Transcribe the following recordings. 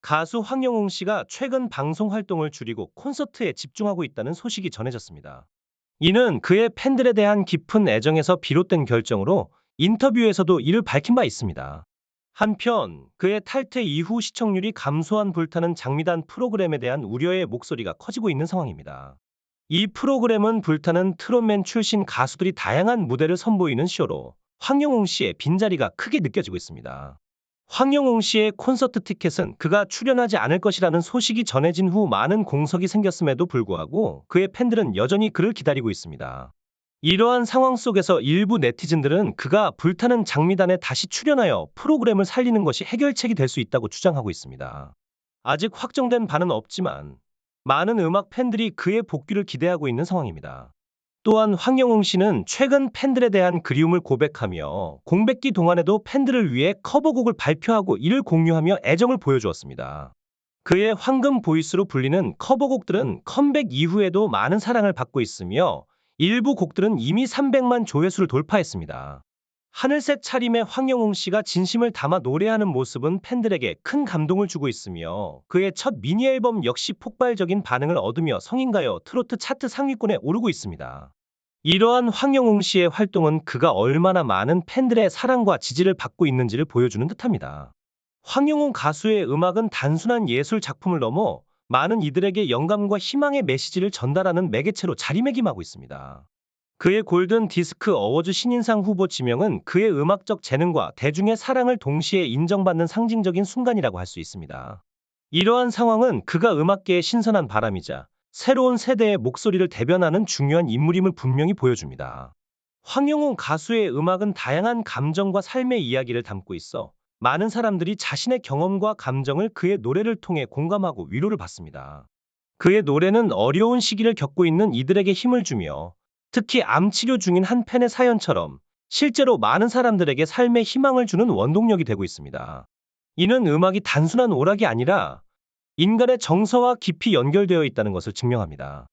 가수 황영웅 씨가 최근 방송 활동을 줄이고 콘서트에 집중하고 있다는 소식이 전해졌습니다. 이는 그의 팬들에 대한 깊은 애정에서 비롯된 결정으로 인터뷰에서도 이를 밝힌 바 있습니다. 한편 그의 탈퇴 이후 시청률이 감소한 불타는 장미단 프로그램에 대한 우려의 목소리가 커지고 있는 상황입니다. 이 프로그램은 불타는 트롯맨 출신 가수들이 다양한 무대를 선보이는 쇼로 황영웅 씨의 빈자리가 크게 느껴지고 있습니다. 황영웅 씨의 콘서트 티켓은 그가 출연하지 않을 것이라는 소식이 전해진 후 많은 공석이 생겼음에도 불구하고 그의 팬들은 여전히 그를 기다리고 있습니다. 이러한 상황 속에서 일부 네티즌들은 그가 불타는 장미단에 다시 출연하여 프로그램을 살리는 것이 해결책이 될 수 있다고 주장하고 있습니다. 아직 확정된 바는 없지만 많은 음악 팬들이 그의 복귀를 기대하고 있는 상황입니다. 또한 황영웅 씨는 최근 팬들에 대한 그리움을 고백하며 공백기 동안에도 팬들을 위해 커버곡을 발표하고 이를 공유하며 애정을 보여주었습니다. 그의 황금 보이스로 불리는 커버곡들은 컴백 이후에도 많은 사랑을 받고 있으며 일부 곡들은 이미 300만 조회수를 돌파했습니다. 하늘색 차림의 황영웅 씨가 진심을 담아 노래하는 모습은 팬들에게 큰 감동을 주고 있으며 그의 첫 미니 앨범 역시 폭발적인 반응을 얻으며 성인가요 트로트 차트 상위권에 오르고 있습니다. 이러한 황영웅 씨의 활동은 그가 얼마나 많은 팬들의 사랑과 지지를 받고 있는지를 보여주는 듯합니다. 황영웅 가수의 음악은 단순한 예술 작품을 넘어 많은 이들에게 영감과 희망의 메시지를 전달하는 매개체로 자리매김하고 있습니다. 그의 골든 디스크 어워즈 신인상 후보 지명은 그의 음악적 재능과 대중의 사랑을 동시에 인정받는 상징적인 순간이라고 할 수 있습니다. 이러한 상황은 그가 음악계의 신선한 바람이자 새로운 세대의 목소리를 대변하는 중요한 인물임을 분명히 보여줍니다. 황영웅 가수의 음악은 다양한 감정과 삶의 이야기를 담고 있어 많은 사람들이 자신의 경험과 감정을 그의 노래를 통해 공감하고 위로를 받습니다. 그의 노래는 어려운 시기를 겪고 있는 이들에게 힘을 주며 특히 암 치료 중인 한 팬의 사연처럼 실제로 많은 사람들에게 삶의 희망을 주는 원동력이 되고 있습니다. 이는 음악이 단순한 오락이 아니라 인간의 정서와 깊이 연결되어 있다는 것을 증명합니다.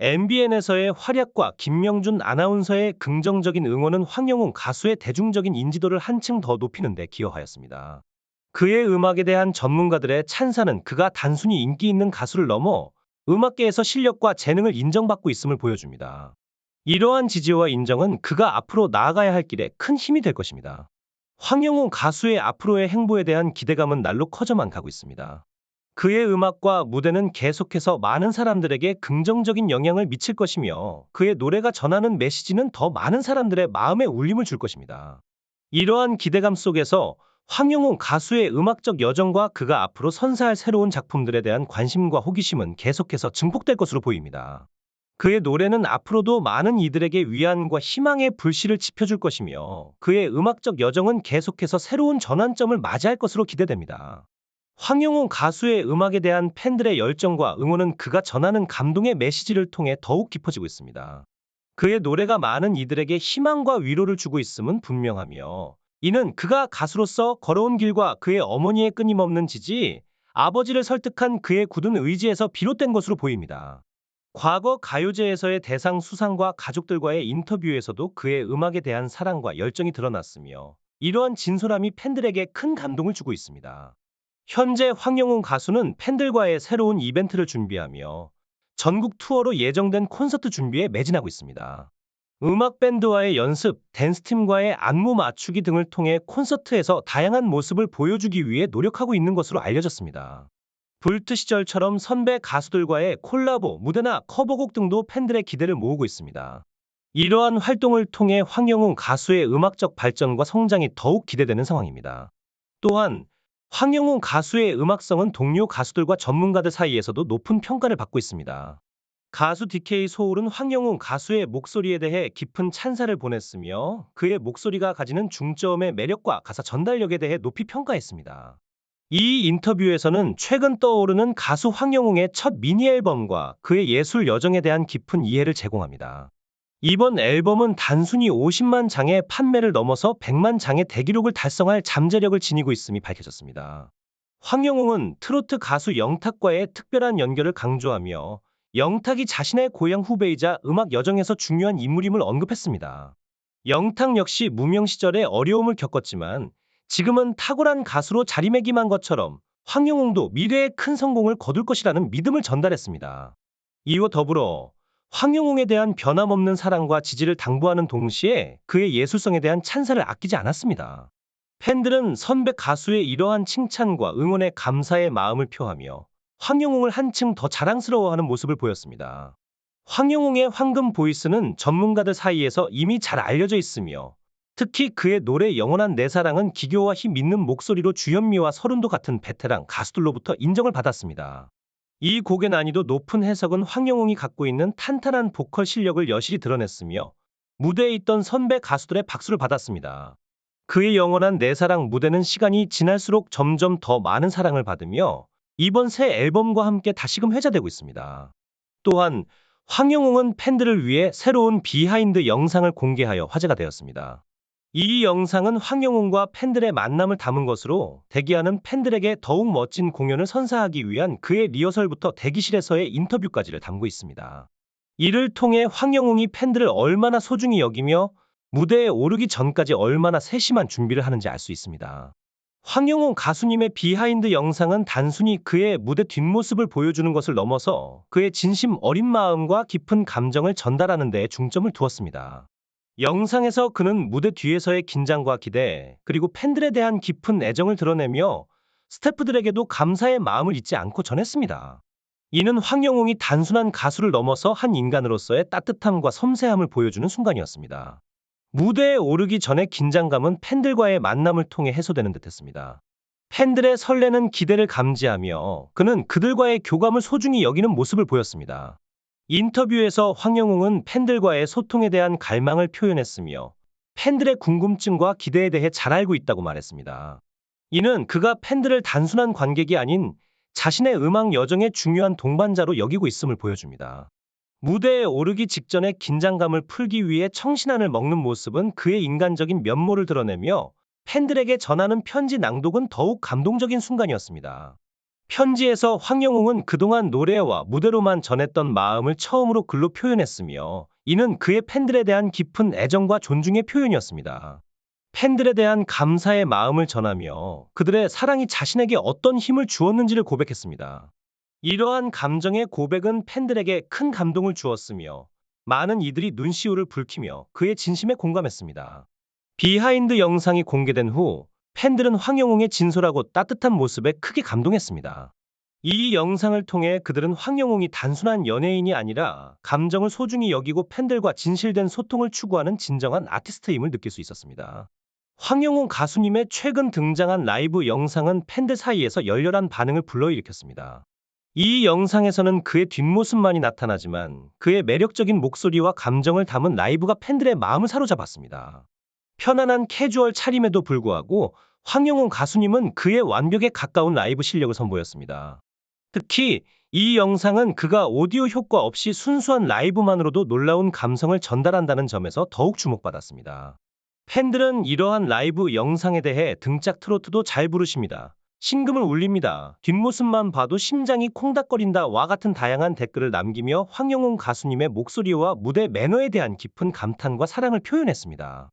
MBN에서의 활약과 김명준 아나운서의 긍정적인 응원은 황영웅 가수의 대중적인 인지도를 한층 더 높이는 데 기여하였습니다. 그의 음악에 대한 전문가들의 찬사는 그가 단순히 인기 있는 가수를 넘어 음악계에서 실력과 재능을 인정받고 있음을 보여줍니다. 이러한 지지와 인정은 그가 앞으로 나아가야 할 길에 큰 힘이 될 것입니다. 황영웅 가수의 앞으로의 행보에 대한 기대감은 날로 커져만 가고 있습니다. 그의 음악과 무대는 계속해서 많은 사람들에게 긍정적인 영향을 미칠 것이며 그의 노래가 전하는 메시지는 더 많은 사람들의 마음에 울림을 줄 것입니다. 이러한 기대감 속에서 황영웅 가수의 음악적 여정과 그가 앞으로 선사할 새로운 작품들에 대한 관심과 호기심은 계속해서 증폭될 것으로 보입니다. 그의 노래는 앞으로도 많은 이들에게 위안과 희망의 불씨를 지펴줄 것이며 그의 음악적 여정은 계속해서 새로운 전환점을 맞이할 것으로 기대됩니다. 황영웅 가수의 음악에 대한 팬들의 열정과 응원은 그가 전하는 감동의 메시지를 통해 더욱 깊어지고 있습니다. 그의 노래가 많은 이들에게 희망과 위로를 주고 있음은 분명하며 이는 그가 가수로서 걸어온 길과 그의 어머니의 끊임없는 지지, 아버지를 설득한 그의 굳은 의지에서 비롯된 것으로 보입니다. 과거 가요제에서의 대상 수상과 가족들과의 인터뷰에서도 그의 음악에 대한 사랑과 열정이 드러났으며 이러한 진솔함이 팬들에게 큰 감동을 주고 있습니다. 현재 황영웅 가수는 팬들과의 새로운 이벤트를 준비하며 전국 투어로 예정된 콘서트 준비에 매진하고 있습니다. 음악 밴드와의 연습, 댄스팀과의 안무 맞추기 등을 통해 콘서트에서 다양한 모습을 보여주기 위해 노력하고 있는 것으로 알려졌습니다. 불트 시절처럼 선배 가수들과의 콜라보, 무대나 커버곡 등도 팬들의 기대를 모으고 있습니다. 이러한 활동을 통해 황영웅 가수의 음악적 발전과 성장이 더욱 기대되는 상황입니다. 또한 황영웅 가수의 음악성은 동료 가수들과 전문가들 사이에서도 높은 평가를 받고 있습니다. 가수 DK 소울은 황영웅 가수의 목소리에 대해 깊은 찬사를 보냈으며 그의 목소리가 가지는 중저음의 매력과 가사 전달력에 대해 높이 평가했습니다. 이 인터뷰에서는 최근 떠오르는 가수 황영웅의 첫 미니 앨범과 그의 예술 여정에 대한 깊은 이해를 제공합니다. 이번 앨범은 단순히 50만 장의 판매를 넘어서 100만 장의 대기록을 달성할 잠재력을 지니고 있음이 밝혀졌습니다. 황영웅은 트로트 가수 영탁과의 특별한 연결을 강조하며 영탁이 자신의 고향 후배이자 음악 여정에서 중요한 인물임을 언급했습니다. 영탁 역시 무명 시절에 어려움을 겪었지만 지금은 탁월한 가수로 자리매김한 것처럼 황영웅도 미래에 큰 성공을 거둘 것이라는 믿음을 전달했습니다. 이와 더불어 황영웅에 대한 변함없는 사랑과 지지를 당부하는 동시에 그의 예술성에 대한 찬사를 아끼지 않았습니다. 팬들은 선배 가수의 이러한 칭찬과 응원에 감사의 마음을 표하며 황영웅을 한층 더 자랑스러워하는 모습을 보였습니다. 황영웅의 황금 보이스는 전문가들 사이에서 이미 잘 알려져 있으며 특히 그의 노래 영원한 내 사랑은 기교와 힘 있는 목소리로 주현미와 서른도 같은 베테랑 가수들로부터 인정을 받았습니다. 이 곡의 난이도 높은 해석은 황영웅이 갖고 있는 탄탄한 보컬 실력을 여실히 드러냈으며 무대에 있던 선배 가수들의 박수를 받았습니다. 그의 영원한 내 사랑 무대는 시간이 지날수록 점점 더 많은 사랑을 받으며 이번 새 앨범과 함께 다시금 회자되고 있습니다. 또한 황영웅은 팬들을 위해 새로운 비하인드 영상을 공개하여 화제가 되었습니다. 이 영상은 황영웅과 팬들의 만남을 담은 것으로 대기하는 팬들에게 더욱 멋진 공연을 선사하기 위한 그의 리허설부터 대기실에서의 인터뷰까지를 담고 있습니다. 이를 통해 황영웅이 팬들을 얼마나 소중히 여기며 무대에 오르기 전까지 얼마나 세심한 준비를 하는지 알 수 있습니다. 황영웅 가수님의 비하인드 영상은 단순히 그의 무대 뒷모습을 보여주는 것을 넘어서 그의 진심 어린 마음과 깊은 감정을 전달하는 데에 중점을 두었습니다. 영상에서 그는 무대 뒤에서의 긴장과 기대, 그리고 팬들에 대한 깊은 애정을 드러내며 스태프들에게도 감사의 마음을 잊지 않고 전했습니다. 이는 황영웅이 단순한 가수를 넘어서 한 인간으로서의 따뜻함과 섬세함을 보여주는 순간이었습니다. 무대에 오르기 전의 긴장감은 팬들과의 만남을 통해 해소되는 듯했습니다. 팬들의 설레는 기대를 감지하며 그는 그들과의 교감을 소중히 여기는 모습을 보였습니다. 인터뷰에서 황영웅은 팬들과의 소통에 대한 갈망을 표현했으며 팬들의 궁금증과 기대에 대해 잘 알고 있다고 말했습니다. 이는 그가 팬들을 단순한 관객이 아닌 자신의 음악 여정의 중요한 동반자로 여기고 있음을 보여줍니다. 무대에 오르기 직전에 긴장감을 풀기 위해 청신환을 먹는 모습은 그의 인간적인 면모를 드러내며 팬들에게 전하는 편지 낭독은 더욱 감동적인 순간이었습니다. 편지에서 황영웅은 그동안 노래와 무대로만 전했던 마음을 처음으로 글로 표현했으며 이는 그의 팬들에 대한 깊은 애정과 존중의 표현이었습니다. 팬들에 대한 감사의 마음을 전하며 그들의 사랑이 자신에게 어떤 힘을 주었는지를 고백했습니다. 이러한 감정의 고백은 팬들에게 큰 감동을 주었으며 많은 이들이 눈시울을 붉히며 그의 진심에 공감했습니다. 비하인드 영상이 공개된 후 팬들은 황영웅의 진솔하고 따뜻한 모습에 크게 감동했습니다. 이 영상을 통해 그들은 황영웅이 단순한 연예인이 아니라 감정을 소중히 여기고 팬들과 진실된 소통을 추구하는 진정한 아티스트임을 느낄 수 있었습니다. 황영웅 가수님의 최근 등장한 라이브 영상은 팬들 사이에서 열렬한 반응을 불러일으켰습니다. 이 영상에서는 그의 뒷모습만이 나타나지만 그의 매력적인 목소리와 감정을 담은 라이브가 팬들의 마음을 사로잡았습니다. 편안한 캐주얼 차림에도 불구하고 황영웅 가수님은 그의 완벽에 가까운 라이브 실력을 선보였습니다. 특히 이 영상은 그가 오디오 효과 없이 순수한 라이브만으로도 놀라운 감성을 전달한다는 점에서 더욱 주목받았습니다. 팬들은 이러한 라이브 영상에 대해 등짝 트로트도 잘 부르십니다. 심금을 울립니다. 뒷모습만 봐도 심장이 콩닥거린다 와 같은 다양한 댓글을 남기며 황영웅 가수님의 목소리와 무대 매너에 대한 깊은 감탄과 사랑을 표현했습니다.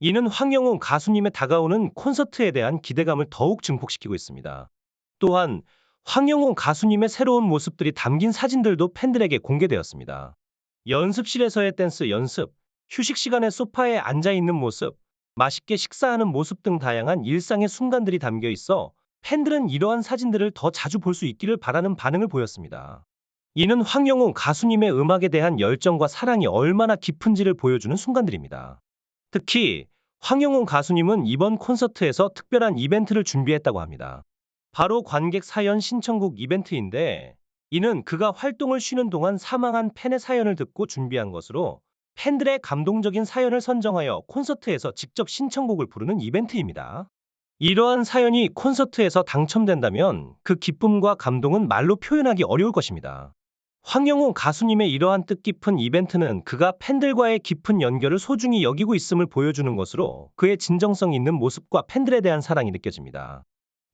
이는 황영웅 가수님의 다가오는 콘서트에 대한 기대감을 더욱 증폭시키고 있습니다. 또한 황영웅 가수님의 새로운 모습들이 담긴 사진들도 팬들에게 공개되었습니다. 연습실에서의 댄스 연습, 휴식 시간에 소파에 앉아있는 모습, 맛있게 식사하는 모습 등 다양한 일상의 순간들이 담겨 있어 팬들은 이러한 사진들을 더 자주 볼 수 있기를 바라는 반응을 보였습니다. 이는 황영웅 가수님의 음악에 대한 열정과 사랑이 얼마나 깊은지를 보여주는 순간들입니다. 특히 황영웅 가수님은 이번 콘서트에서 특별한 이벤트를 준비했다고 합니다. 바로 관객 사연 신청곡 이벤트인데 이는 그가 활동을 쉬는 동안 사망한 팬의 사연을 듣고 준비한 것으로 팬들의 감동적인 사연을 선정하여 콘서트에서 직접 신청곡을 부르는 이벤트입니다. 이러한 사연이 콘서트에서 당첨된다면 그 기쁨과 감동은 말로 표현하기 어려울 것입니다. 황영웅 가수님의 이러한 뜻깊은 이벤트는 그가 팬들과의 깊은 연결을 소중히 여기고 있음을 보여주는 것으로 그의 진정성 있는 모습과 팬들에 대한 사랑이 느껴집니다.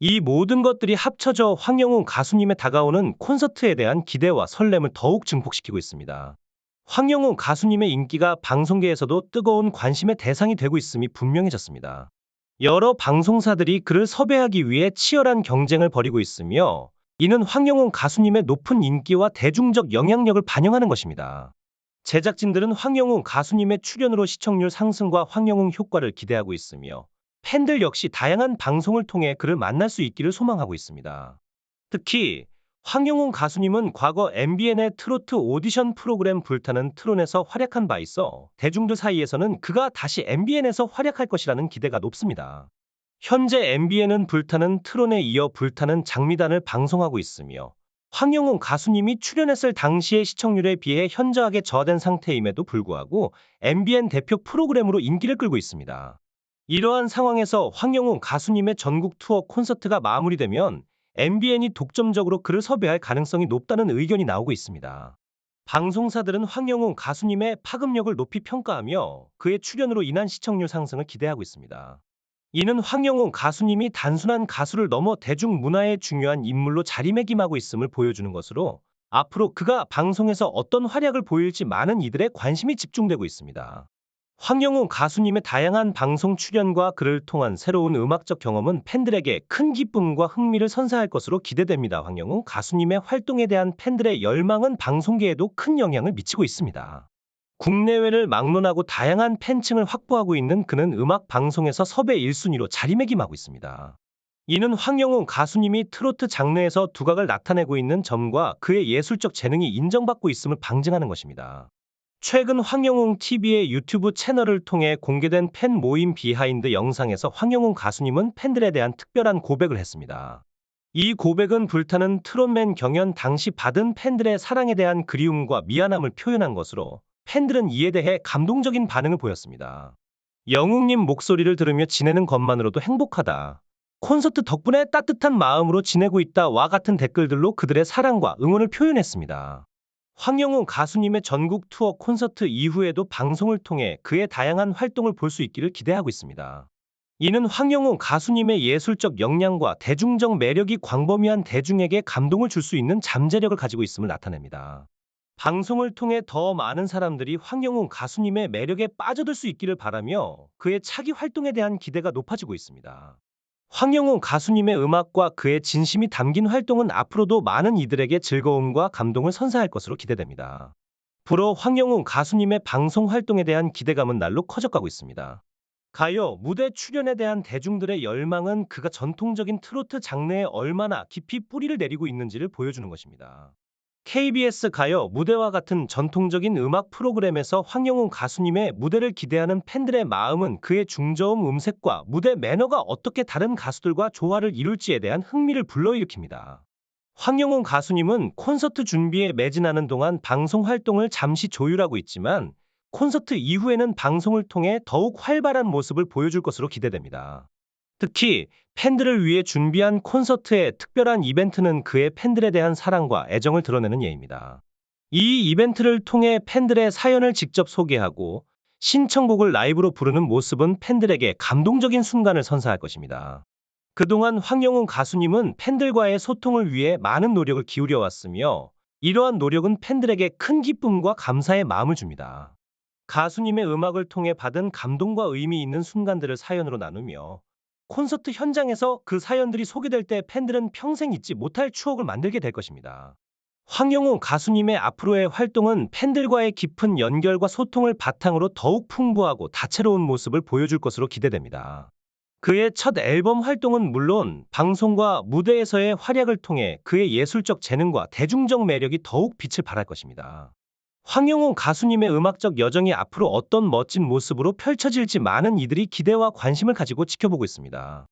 이 모든 것들이 합쳐져 황영웅 가수님의 다가오는 콘서트에 대한 기대와 설렘을 더욱 증폭시키고 있습니다. 황영웅 가수님의 인기가 방송계에서도 뜨거운 관심의 대상이 되고 있음이 분명해졌습니다. 여러 방송사들이 그를 섭외하기 위해 치열한 경쟁을 벌이고 있으며 이는 황영웅 가수님의 높은 인기와 대중적 영향력을 반영하는 것입니다. 제작진들은 황영웅 가수님의 출연으로 시청률 상승과 황영웅 효과를 기대하고 있으며 팬들 역시 다양한 방송을 통해 그를 만날 수 있기를 소망하고 있습니다. 특히 황영웅 가수님은 과거 MBN의 트로트 오디션 프로그램 불타는 트론에서 활약한 바 있어 대중들 사이에서는 그가 다시 MBN에서 활약할 것이라는 기대가 높습니다. 현재 MBN은 불타는 트론에 이어 불타는 장미단을 방송하고 있으며 황영웅 가수님이 출연했을 당시의 시청률에 비해 현저하게 저하된 상태임에도 불구하고 MBN 대표 프로그램으로 인기를 끌고 있습니다. 이러한 상황에서 황영웅 가수님의 전국 투어 콘서트가 마무리되면 MBN이 독점적으로 그를 섭외할 가능성이 높다는 의견이 나오고 있습니다. 방송사들은 황영웅 가수님의 파급력을 높이 평가하며 그의 출연으로 인한 시청률 상승을 기대하고 있습니다. 이는 황영웅 가수님이 단순한 가수를 넘어 대중문화의 중요한 인물로 자리매김하고 있음을 보여주는 것으로 앞으로 그가 방송에서 어떤 활약을 보일지 많은 이들의 관심이 집중되고 있습니다. 황영웅 가수님의 다양한 방송 출연과 그를 통한 새로운 음악적 경험은 팬들에게 큰 기쁨과 흥미를 선사할 것으로 기대됩니다. 황영웅 가수님의 활동에 대한 팬들의 열망은 방송계에도 큰 영향을 미치고 있습니다. 국내외를 막론하고 다양한 팬층을 확보하고 있는 그는 음악 방송에서 섭외 1순위로 자리매김하고 있습니다. 이는 황영웅 가수님이 트로트 장르에서 두각을 나타내고 있는 점과 그의 예술적 재능이 인정받고 있음을 방증하는 것입니다. 최근 황영웅 TV의 유튜브 채널을 통해 공개된 팬 모임 비하인드 영상에서 황영웅 가수님은 팬들에 대한 특별한 고백을 했습니다. 이 고백은 불타는 트롯맨 경연 당시 받은 팬들의 사랑에 대한 그리움과 미안함을 표현한 것으로 팬들은 이에 대해 감동적인 반응을 보였습니다. 영웅님 목소리를 들으며 지내는 것만으로도 행복하다. 콘서트 덕분에 따뜻한 마음으로 지내고 있다와 같은 댓글들로 그들의 사랑과 응원을 표현했습니다. 황영웅 가수님의 전국 투어 콘서트 이후에도 방송을 통해 그의 다양한 활동을 볼 수 있기를 기대하고 있습니다. 이는 황영웅 가수님의 예술적 역량과 대중적 매력이 광범위한 대중에게 감동을 줄 수 있는 잠재력을 가지고 있음을 나타냅니다. 방송을 통해 더 많은 사람들이 황영웅 가수님의 매력에 빠져들 수 있기를 바라며 그의 차기 활동에 대한 기대가 높아지고 있습니다. 황영웅 가수님의 음악과 그의 진심이 담긴 활동은 앞으로도 많은 이들에게 즐거움과 감동을 선사할 것으로 기대됩니다. 불어 황영웅 가수님의 방송 활동에 대한 기대감은 날로 커져가고 있습니다. 가요, 무대 출연에 대한 대중들의 열망은 그가 전통적인 트로트 장르에 얼마나 깊이 뿌리를 내리고 있는지를 보여주는 것입니다. KBS 가요 무대와 같은 전통적인 음악 프로그램에서 황영웅 가수님의 무대를 기대하는 팬들의 마음은 그의 중저음 음색과 무대 매너가 어떻게 다른 가수들과 조화를 이룰지에 대한 흥미를 불러일으킵니다. 황영웅 가수님은 콘서트 준비에 매진하는 동안 방송 활동을 잠시 조율하고 있지만 콘서트 이후에는 방송을 통해 더욱 활발한 모습을 보여줄 것으로 기대됩니다. 특히 팬들을 위해 준비한 콘서트의 특별한 이벤트는 그의 팬들에 대한 사랑과 애정을 드러내는 예입니다. 이 이벤트를 통해 팬들의 사연을 직접 소개하고 신청곡을 라이브로 부르는 모습은 팬들에게 감동적인 순간을 선사할 것입니다. 그동안 황영웅 가수님은 팬들과의 소통을 위해 많은 노력을 기울여 왔으며 이러한 노력은 팬들에게 큰 기쁨과 감사의 마음을 줍니다. 가수님의 음악을 통해 받은 감동과 의미 있는 순간들을 사연으로 나누며 콘서트 현장에서 그 사연들이 소개될 때 팬들은 평생 잊지 못할 추억을 만들게 될 것입니다. 황영웅 가수님의 앞으로의 활동은 팬들과의 깊은 연결과 소통을 바탕으로 더욱 풍부하고 다채로운 모습을 보여줄 것으로 기대됩니다. 그의 첫 앨범 활동은 물론 방송과 무대에서의 활약을 통해 그의 예술적 재능과 대중적 매력이 더욱 빛을 발할 것입니다. 황영웅 가수님의 음악적 여정이 앞으로 어떤 멋진 모습으로 펼쳐질지 많은 이들이 기대와 관심을 가지고 지켜보고 있습니다.